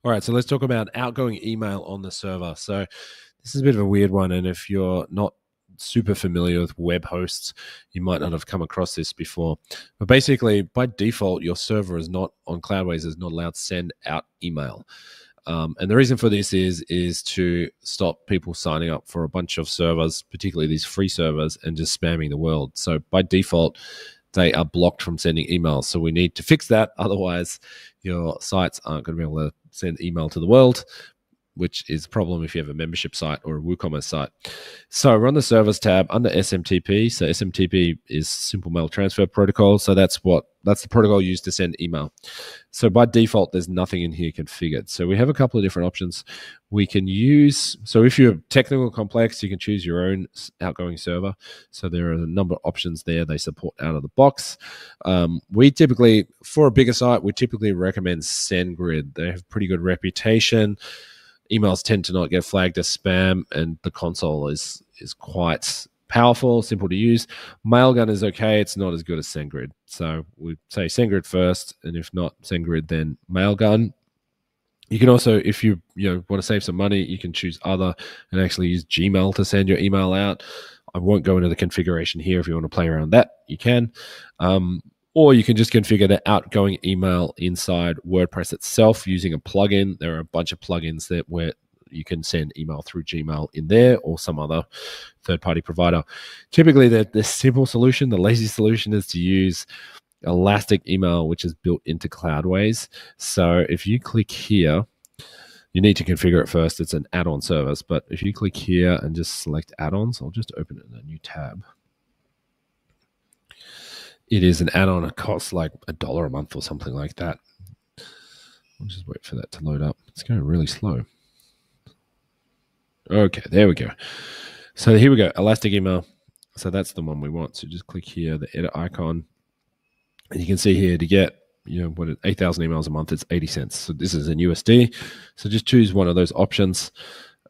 All right, so let's talk about outgoing email on the server. So this is a bit of a weird one, and if you're not super familiar with web hosts, you might not have come across this before. But basically, by default, your server is not on CloudWays is not allowed to send out email. And the reason for this is to stop people signing up for a bunch of servers, particularly these free servers, and just spamming the world. So by default, they are blocked from sending emails. So we need to fix that. Otherwise, your sites aren't going to be able to send email to the world, which is a problem if you have a membership site or a WooCommerce site. So we're on the servers tab under SMTP. So SMTP is Simple Mail Transfer Protocol. So that's the protocol used to send email. So by default, there's nothing in here configured. So we have a couple of different options we can use. So if you're technical complex, you can choose your own outgoing server. So there are a number of options there they support out of the box. We typically, for a bigger site, we typically recommend SendGrid. They have pretty good reputation. Emails tend to not get flagged as spam, and the console is quite powerful, simple to use. Mailgun is okay. It's not as good as SendGrid. So we say SendGrid first, and if not SendGrid, then Mailgun. You can also, if you want to save some money, you can choose other and actually use Gmail to send your email out. I won't go into the configuration here. If you want to play around that, you can. Or you can just configure the outgoing email inside WordPress itself using a plugin. There are a bunch of plugins where you can send email through Gmail in there or some other third-party provider. Typically, the simple solution, the lazy solution, is to use Elastic Email, which is built into CloudWays. So if you click here, you need to configure it first. It's an add-on service. But if you click here and just select add-ons, I'll just open it in a new tab. It is an add-on. It costs like $1 a month or something like that. I'll just wait for that to load up. It's going really slow. Okay, there we go. So here we go, Elastic Email. So that's the one we want. So just click here, the edit icon. And you can see here to get 8,000 emails a month, it's 80 cents. So this is in USD. So just choose one of those options.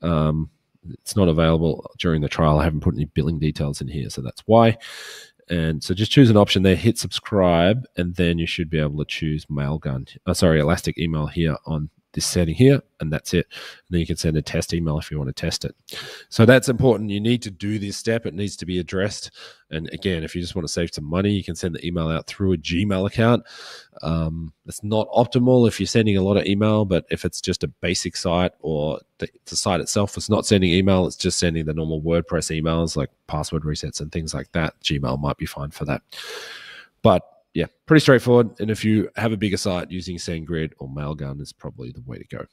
It's not available during the trial. I haven't put any billing details in here, so that's why. And so just choose an option there, hit subscribe, and then you should be able to choose Elastic Email here on this setting here, and that's it. And then you can send a test email if you want to test it. So that's important. You need to do this step. It needs to be addressed. And again, if you just want to save some money, you can send the email out through a Gmail account. It's not optimal if you're sending a lot of email, but if it's just a basic site or the site itself is not sending email, it's just sending the normal WordPress emails like password resets and things like that, Gmail might be fine for that. But yeah, pretty straightforward. And if you have a bigger site, using SendGrid or Mailgun is probably the way to go.